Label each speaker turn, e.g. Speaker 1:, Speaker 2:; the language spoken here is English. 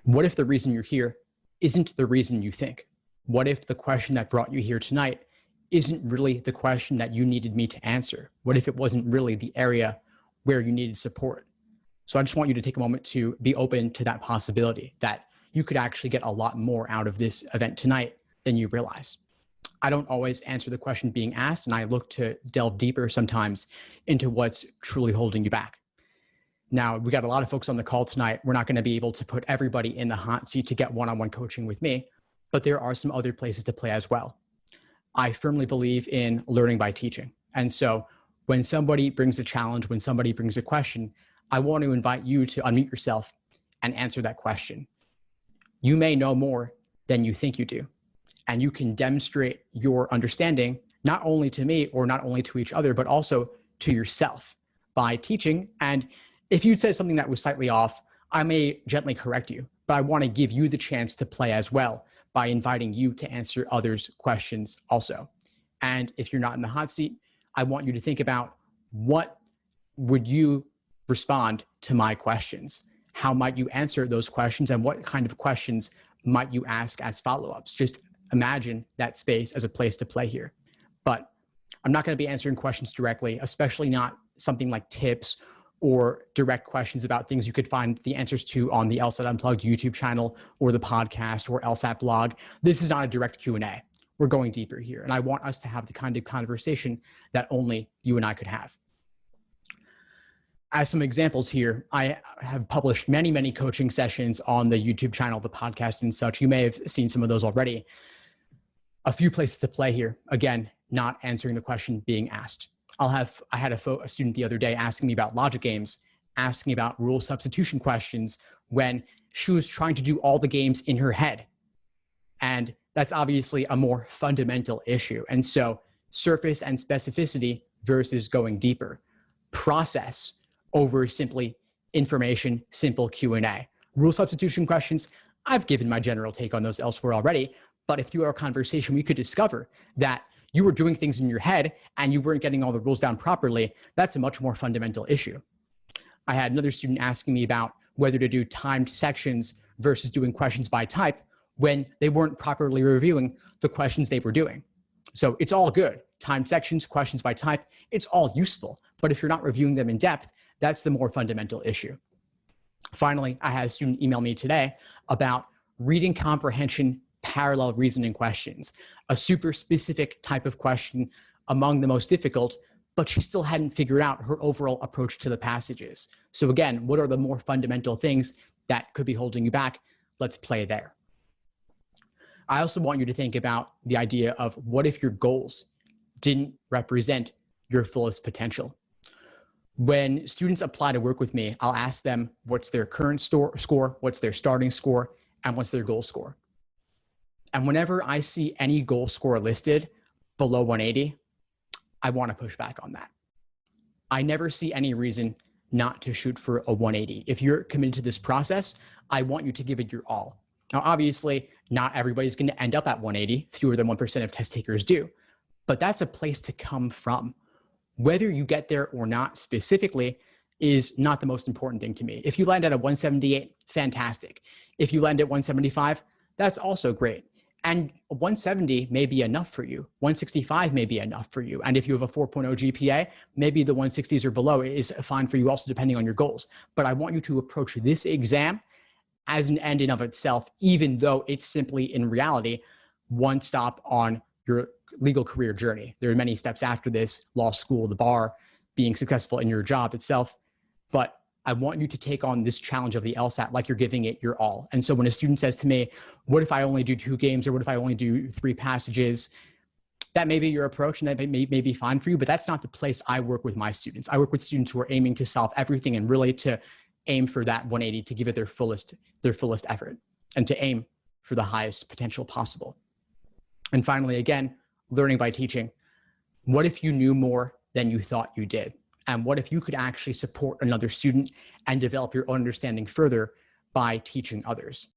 Speaker 1: What if the reason you're here isn't the reason you think? What if the question that brought you here tonight isn't really the question that you needed me to answer? What if it wasn't really the area where you needed support? So I just want you to take a moment to be open to that possibility that you could actually get a lot more out of this event tonight than you realize. I don't always answer the question being asked, and I look to delve deeper sometimes into what's truly holding you back. Now, we got a lot of folks on the call tonight. We're not going to be able to put everybody in the hot seat to get one-on-one coaching with me, but there are some other places to play as well. I firmly believe in learning by teaching. And so when somebody brings a challenge, when somebody brings a question, I want to invite you to unmute yourself and answer that question. You may know more than you think you do, and you can demonstrate your understanding not only to me or not only to each other, but also to yourself by teaching. And if you said something that was slightly off, I may gently correct you, but I want to give you the chance to play as well by inviting you to answer others' questions also. And if you're not in the hot seat, I want you to think about what would you respond to my questions? How might you answer those questions, and what kind of questions might you ask as follow-ups? Just imagine that space as a place to play here. But I'm not going to be answering questions directly, especially not something like tips or direct questions about things you could find the answers to on the LSAT Unplugged YouTube channel or the podcast or LSAT blog. This is not a direct Q&A. We're going deeper here, and I want us to have the kind of conversation that only you and I could have. As some examples here, I have published many, many coaching sessions on the YouTube channel, the podcast and such. You may have seen some of those already. A few places to play here. Again, not answering the question being asked. I had a student the other day asking me about logic games, asking about rule substitution questions when she was trying to do all the games in her head. And that's obviously a more fundamental issue. And so surface and specificity versus going deeper. Process over simply information, simple Q&A. Rule substitution questions, I've given my general take on those elsewhere already, but if through our conversation we could discover that you were doing things in your head and you weren't getting all the rules down properly, that's a much more fundamental issue. I had another student asking me about whether to do timed sections versus doing questions by type when they weren't properly reviewing the questions they were doing. So it's all good. Timed sections, questions by type, it's all useful. But if you're not reviewing them in depth, that's the more fundamental issue. Finally, I had a student email me today about reading comprehension parallel reasoning questions, a super specific type of question among the most difficult, but she still hadn't figured out her overall approach to the passages. So again, what are the more fundamental things that could be holding you back? Let's play there. I also want you to think about the idea of what if your goals didn't represent your fullest potential? When students apply to work with me, I'll ask them what's their current score, what's their starting score, and what's their goal score. And whenever I see any goal score listed below 180, I want to push back on that. I never see any reason not to shoot for a 180. If you're committed to this process, I want you to give it your all. Now, obviously, not everybody's going to end up at 180. Fewer than 1% of test takers do. But that's a place to come from. Whether you get there or not specifically is not the most important thing to me. If you land at a 178, fantastic. If you land at 175, that's also great. And 170 may be enough for you. 165 may be enough for you. And if you have a 4.0 GPA, maybe the 160s or below is fine for you also, depending on your goals. But I want you to approach this exam as an end in of itself, even though it's simply in reality one stop on your legal career journey. There are many steps after this: law school, the bar, being successful in your job itself. But I want you to take on this challenge of the LSAT like you're giving it your all. And so when a student says to me, what if I only do 2 games, or what if I only do 3 passages? That may be your approach, and that may be fine for you, but that's not the place I work with my students. I work with students who are aiming to solve everything and really to aim for that 180, to give it their fullest effort, and to aim for the highest potential possible. And finally, again, learning by teaching. What if you knew more than you thought you did? And what if you could actually support another student and develop your own understanding further by teaching others?